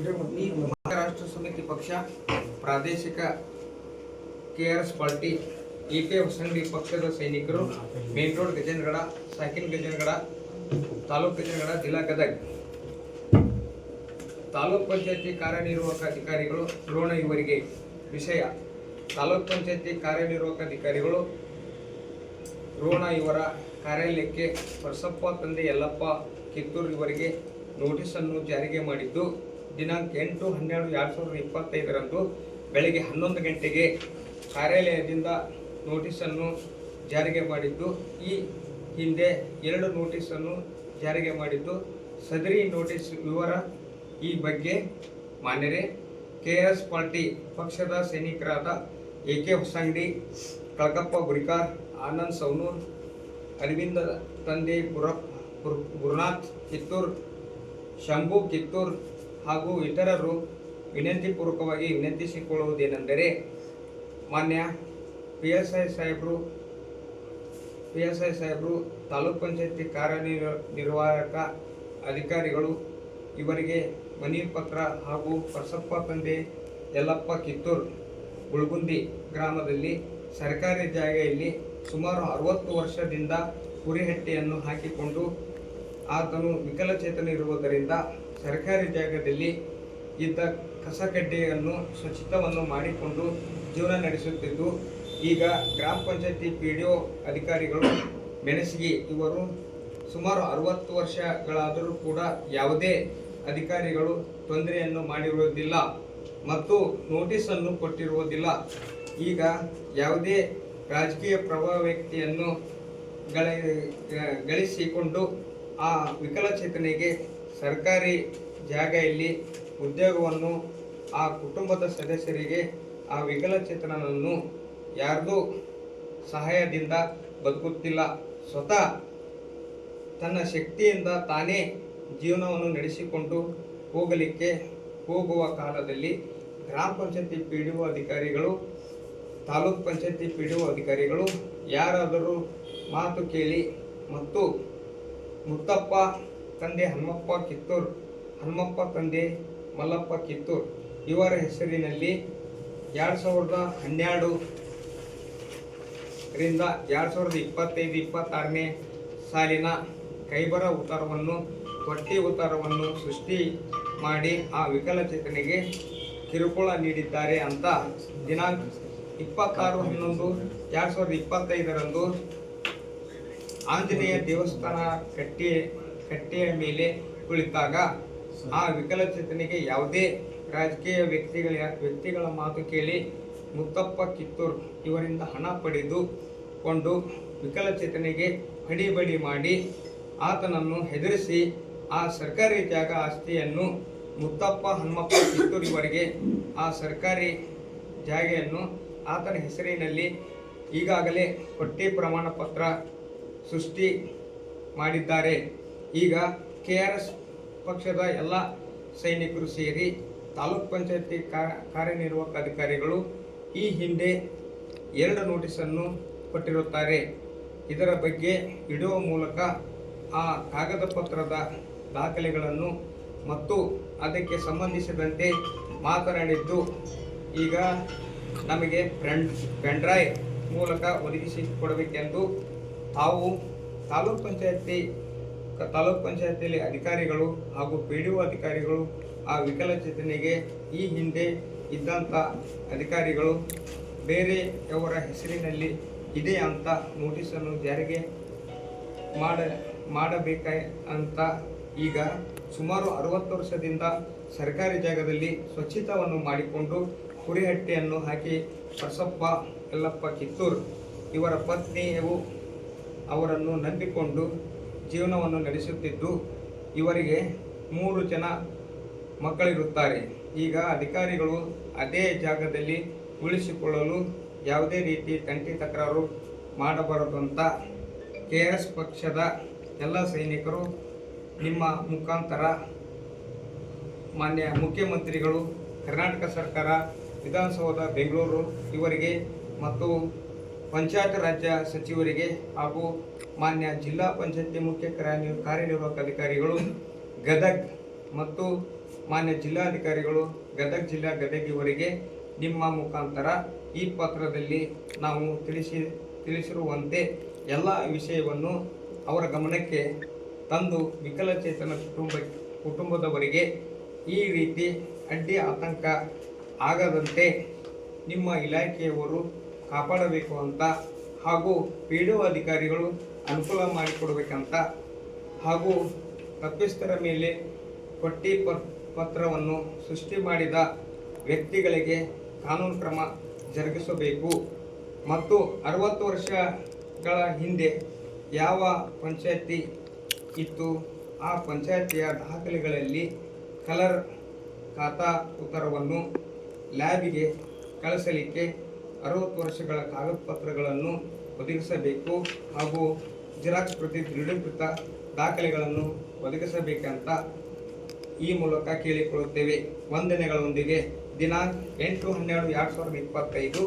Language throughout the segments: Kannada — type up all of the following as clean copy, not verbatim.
ಮಹಾರಾಷ್ಟ್ರ ಸಮಿತಿ ಪಕ್ಷ ಪ್ರಾದೇಶಿಕ ಕೆಆರ್ಎಸ್ ಪಾರ್ಟಿ ಎಕೆ ಹೊಸಂಗಡಿ ಪಕ್ಷದ ಸೈನಿಕರು ಮೇನ್ ರೋಡ್ ಗಜೇಂದ್ರಗಡ, ಸಾಕಿನ್ ಗಜೇಂದ್ರಗಡ, ತಾಲೂಕು ಗಜೇಂದ್ರಗಡ, ಜಿಲ್ಲಾ ಗದಗ. ತಾಲೂಕ್ ಪಂಚಾಯತಿ ಕಾರ್ಯನಿರ್ವಾಹಕ ಅಧಿಕಾರಿಗಳು ರೋಣ ಇವರಿಗೆ ವಿಷಯ. ತಾಲೂಕ್ ಪಂಚಾಯತಿ ಕಾರ್ಯನಿರ್ವಾಹಕ ಅಧಿಕಾರಿಗಳು ರೋಣ ಇವರ ಕಾರ್ಯಾಲಯಕ್ಕೆ ಪರಸಪ್ಪ ತಂದೆ ಯಲ್ಲಪ್ಪ ಕಿತ್ತೂರು ಇವರಿಗೆ ನೋಟಿಸನ್ನು ಜಾರಿಗೆ ಮಾಡಿದ್ದು ದಿನಾಂಕ 8/12/2025 ಬೆಳಗ್ಗೆ 11 ಗಂಟೆಗೆ ಕಾರ್ಯಾಲಯದಿಂದ ನೋಟಿಸನ್ನು ಜಾರಿಗೆ ಮಾಡಿದ್ದು. ಈ ಹಿಂದೆ 2 ನೋಟಿಸನ್ನು ಜಾರಿಗೆ ಮಾಡಿದ್ದು. ಸದರಿ ನೋಟಿಸ್ ವಿವರ ಈ ಬಗ್ಗೆ ಮಾನ್ಯರೇ, ಕೆಆರ್ಎಸ್ ಪಾರ್ಟಿ ಪಕ್ಷದ ಸೈನಿಕರಾದ ಎಕೆ ಹೊಸಂಗಡಿ, ಕಳಕಪ್ಪ ಗುರಿಕಾರ್, ಆನಂದ್ ಸೌನೂರ್, ಅರವಿಂದ ತಂದೆ ಗುರುನಾಥ್ ಕಿತ್ತೂರ್, ಶಂಭು ಕಿತ್ತೂರ್ ಹಾಗೂ ಇತರರು ವಿನಂತಿಪೂರ್ವಕವಾಗಿ ವಿನಂತಿಸಿಕೊಳ್ಳುವುದೇನೆಂದರೆ, ಮಾನ್ಯ PSI ಸಾಹೇಬರು ತಾಲೂಕ್ ಪಂಚಾಯತಿ ಕಾರ್ಯನಿರ್ವಾಹಕ ಅಧಿಕಾರಿಗಳು ಇವರಿಗೆ ಮನವಿ ಪತ್ರ ಹಾಗೂ ಪರಸಪ್ಪ ತಂದೆ ಯಲ್ಲಪ್ಪ ಕಿತ್ತೂರ್ ಗುಳ್ಗುಂದಿ ಗ್ರಾಮದಲ್ಲಿ ಸರ್ಕಾರಿ ಜಾಗೆಯಲ್ಲಿ ಸುಮಾರು 60 ವರ್ಷದಿಂದ ಕುರಿಹಟ್ಟಿಯನ್ನು ಹಾಕಿಕೊಂಡು ಆತನು ವಿಕಲಚೇತನ ಇರುವುದರಿಂದ ಸರ್ಕಾರಿ ಜಾಗದಲ್ಲಿ ಇದ್ದ ಕಸಕಡ್ಡಿಯನ್ನು ಸ್ವಚ್ಛತವನ್ನು ಮಾಡಿಕೊಂಡು ಜೀವನ ನಡೆಸುತ್ತಿದ್ದು, ಈಗ ಗ್ರಾಮ ಪಂಚಾಯತಿ PDO ಅಧಿಕಾರಿಗಳು ಮೆಣಸಿಗೆ ಇವರು ಸುಮಾರು 60 ವರ್ಷಗಳಾದರೂ ಕೂಡ ಯಾವುದೇ ಅಧಿಕಾರಿಗಳು ತೊಂದರೆಯನ್ನು ಮಾಡಿರುವುದಿಲ್ಲ ಮತ್ತು ನೋಟಿಸನ್ನು ಕೊಟ್ಟಿರುವುದಿಲ್ಲ. ಈಗ ಯಾವುದೇ ರಾಜಕೀಯ ಪ್ರಭಾವ ವ್ಯಕ್ತಿಯನ್ನು ಗಳಿಸಿಕೊಂಡು ಆ ವಿಕಲಚೇತನಿಗೆ ಸರ್ಕಾರಿ ಜಾಗೆಯಲ್ಲಿ ಉದ್ಯೋಗವನ್ನು, ಆ ಕುಟುಂಬದ ಸದಸ್ಯರಿಗೆ ಆ ವಿಕಲಚೇತನನನ್ನು ಯಾರ್ದೂ ಸಹಾಯದಿಂದ ಬದುಕುತ್ತಿಲ್ಲ. ಸ್ವತಃ ತನ್ನ ಶಕ್ತಿಯಿಂದ ತಾನೇ ಜೀವನವನ್ನು ನಡೆಸಿಕೊಂಡು ಹೋಗುವ ಕಾಲದಲ್ಲಿ ಗ್ರಾಮ ಪಂಚಾಯತಿ PDO ಅಧಿಕಾರಿಗಳು, ತಾಲೂಕ್ ಪಂಚಾಯತಿ PDO ಅಧಿಕಾರಿಗಳು ಯಾರಾದರೂ ಮಾತು ಕೇಳಿ ಮತ್ತು ಮುತ್ತಪ್ಪ ತಂದೆ ಹನುಮಪ್ಪ ಕಿತ್ತೂರ್, ಹನುಮಪ್ಪ ತಂದೆ ಮಲ್ಲಪ್ಪ ಕಿತ್ತೂರ್ ಇವರ ಹೆಸರಿನಲ್ಲಿ 2012 ರಿಂದ 2025-26ನೇ ಸಾಲಿನ ಕೈಬರ ಉತ್ತರವನ್ನು, ತೊಟ್ಟಿ ಉತ್ತರವನ್ನು ಸೃಷ್ಟಿ ಮಾಡಿ ಆ ವಿಕಲಚೇತನಿಗೆ ಕಿರುಕುಳ ನೀಡಿದ್ದಾರೆ ಅಂತ ದಿನಾಂಕ 26/11/2025 ಆಂಜನೇಯ ದೇವಸ್ಥಾನ ಕಟ್ಟೆಯ ಮೇಲೆ ಕುಳಿತಾಗ ಆ ವಿಕಲಚೇತನಿಗೆ ಯಾವುದೇ ರಾಜಕೀಯ ವ್ಯಕ್ತಿಗಳ ಮಾತು ಕೇಳಿ ಮುತ್ತಪ್ಪ ಕಿತ್ತೂರ್ ಇವರಿಂದ ಹಣ ಪಡೆದುಕೊಂಡು ವಿಕಲಚೇತನಿಗೆ ಹೊಡಿಬಡಿ ಮಾಡಿ ಆತನನ್ನು ಹೆದರಿಸಿ ಆ ಸರ್ಕಾರಿ ಜಾಗ ಆಸ್ತಿಯನ್ನು ಮುತ್ತಪ್ಪ ಹನುಮಪ್ಪ ಕಿತ್ತೂರ್ ಇವರಿಗೆ ಆ ಸರ್ಕಾರಿ ಜಾಗೆಯನ್ನು ಆತನ ಹೆಸರಿನಲ್ಲಿ ಈಗಾಗಲೇ ಪಟ್ಟಿ ಪ್ರಮಾಣ ಪತ್ರ ಸೃಷ್ಟಿ ಮಾಡಿದ್ದಾರೆ. ಈಗ KRS ಪಕ್ಷದ ಎಲ್ಲ ಸೈನಿಕರು ಸೇರಿ ತಾಲೂಕ್ ಪಂಚಾಯತಿ ಕಾರ್ಯನಿರ್ವಾಹಕ ಅಧಿಕಾರಿಗಳು ಈ ಹಿಂದೆ 2 ನೋಟಿಸನ್ನು ಕೊಟ್ಟಿರುತ್ತಾರೆ. ಇದರ ಬಗ್ಗೆ ವಿಡಿಯೋ ಮೂಲಕ ಆ ಕಾಗದ ಪತ್ರದ ದಾಖಲೆಗಳನ್ನು ಮತ್ತು ಅದಕ್ಕೆ ಸಂಬಂಧಿಸಿದಂತೆ ಮಾತನಾಡಿದ್ದು ಈಗ ನಮಗೆ ಪೆನ್ಡ್ರೈವ್ ಮೂಲಕ ಒದಗಿಸಿಕೊಡಬೇಕೆಂದು ತಾವು ತಾಲೂಕ್ ಪಂಚಾಯತಿಯಲ್ಲಿ ಅಧಿಕಾರಿಗಳು ಹಾಗೂ PDO ಅಧಿಕಾರಿಗಳು ಆ ವಿಕಲಚೇತನಿಗೆ ಈ ಹಿಂದೆ ಇದ್ದಂಥ ಅಧಿಕಾರಿಗಳು ಬೇರೆಯವರ ಹೆಸರಿನಲ್ಲಿ ಇದೆ ಅಂತ ನೋಟಿಸನ್ನು ಜಾರಿಗೆ ಮಾಡಬೇಕಂತ ಈಗ ಸುಮಾರು 60 ವರ್ಷದಿಂದ ಸರ್ಕಾರಿ ಜಾಗದಲ್ಲಿ ಸ್ವಚ್ಛತವನ್ನು ಮಾಡಿಕೊಂಡು ಕುರಿಹಟ್ಟಿಯನ್ನು ಹಾಕಿ ಪರಸಪ್ಪ ಯಲ್ಲಪ್ಪ ಕಿತ್ತೂರ್ ಇವರ ಪತ್ನಿಯು ಅವರನ್ನು ನಂಬಿಕೊಂಡು ಜೀವನವನ್ನು ನಡೆಸುತ್ತಿದ್ದು, ಇವರಿಗೆ 3 ಜನ ಮಕ್ಕಳಿರುತ್ತಾರೆ. ಈಗ ಅಧಿಕಾರಿಗಳು ಅದೇ ಜಾಗದಲ್ಲಿ ಉಳಿಸಿಕೊಳ್ಳಲು ಯಾವುದೇ ರೀತಿ ತಂತಿ ತಕರಾರು ಮಾಡಬಾರದು ಅಂತ KRS ಪಕ್ಷದ ಎಲ್ಲ ಸೈನಿಕರು ನಿಮ್ಮ ಮುಖಾಂತರ ಮಾನ್ಯ ಮುಖ್ಯಮಂತ್ರಿಗಳು, ಕರ್ನಾಟಕ ಸರ್ಕಾರ, ವಿಧಾನಸೌಧ ಬೆಂಗಳೂರು ಇವರಿಗೆ ಮತ್ತು ಪಂಚಾಯತ್ ರಾಜ್ಯ ಸಚಿವರಿಗೆ ಹಾಗೂ ಮಾನ್ಯ ಜಿಲ್ಲಾ ಪಂಚಾಯತಿ ಮುಖ್ಯ ಕಾರ್ಯನಿರ್ವಾಹಕ ಅಧಿಕಾರಿಗಳು ಗದಗ್ ಮತ್ತು ಮಾನ್ಯ ಜಿಲ್ಲಾಧಿಕಾರಿಗಳು ಗದಗ ಜಿಲ್ಲಾ ಗದಗಿವರಿಗೆ ನಿಮ್ಮ ಮುಖಾಂತರ ಈ ಪತ್ರದಲ್ಲಿ ನಾವು ತಿಳಿಸಿರುವಂತೆ ಎಲ್ಲ ವಿಷಯವನ್ನು ಅವರ ಗಮನಕ್ಕೆ ತಂದು ವಿಕಲಚೇತನ ಕುಟುಂಬದವರಿಗೆ ಈ ರೀತಿ ಅಡ್ಡಿ ಆತಂಕ ಆಗದಂತೆ ನಿಮ್ಮ ಇಲಾಖೆಯವರು ಕಾಪಾಡಬೇಕು ಅಂತ ಹಾಗೂ PDO ಅಧಿಕಾರಿಗಳು ಅನುಕೂಲ ಮಾಡಿಕೊಡಬೇಕಂತ ಹಾಗೂ ತಪ್ಪಿಸ್ಥರ ಮೇಲೆ ಪಟ್ಟಿ ಪತ್ರವನ್ನು ಸೃಷ್ಟಿ ಮಾಡಿದ ವ್ಯಕ್ತಿಗಳಿಗೆ ಕಾನೂನು ಕ್ರಮ ಜರುಗಿಸಬೇಕು ಮತ್ತು 60 ವರ್ಷಗಳ ಹಿಂದೆ ಯಾವ ಪಂಚಾಯತಿ ಇತ್ತು ಆ ಪಂಚಾಯತಿಯ ದಾಖಲೆಗಳಲ್ಲಿ ಕಲರ್ ಖಾತಾ ಉತ್ತರವನ್ನು ಲ್ಯಾಬಿಗೆ ಕಳಿಸಲಿಕ್ಕೆ 60 ವರ್ಷಗಳ ಕಾಗದಪತ್ರಗಳನ್ನು ಒದಗಿಸಬೇಕು ಹಾಗೂ ಜೆರಾಕ್ಸ್ ಪ್ರತಿ ದೃಢೀಕೃತ ದಾಖಲೆಗಳನ್ನು ಒದಗಿಸಬೇಕಂತ ಈ ಮೂಲಕ ಕೇಳಿಕೊಳ್ಳುತ್ತೇವೆ. ವಂದನೆಗಳೊಂದಿಗೆ ದಿನಾಂಕ 8/12/2025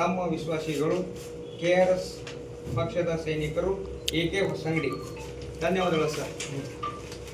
ತಮ್ಮ ವಿಶ್ವಾಸಿಗಳು KRS ಪಕ್ಷದ ಸೈನಿಕರು AK ಹೊಸಂಗಡಿ. ಧನ್ಯವಾದಗಳು ಸರ್.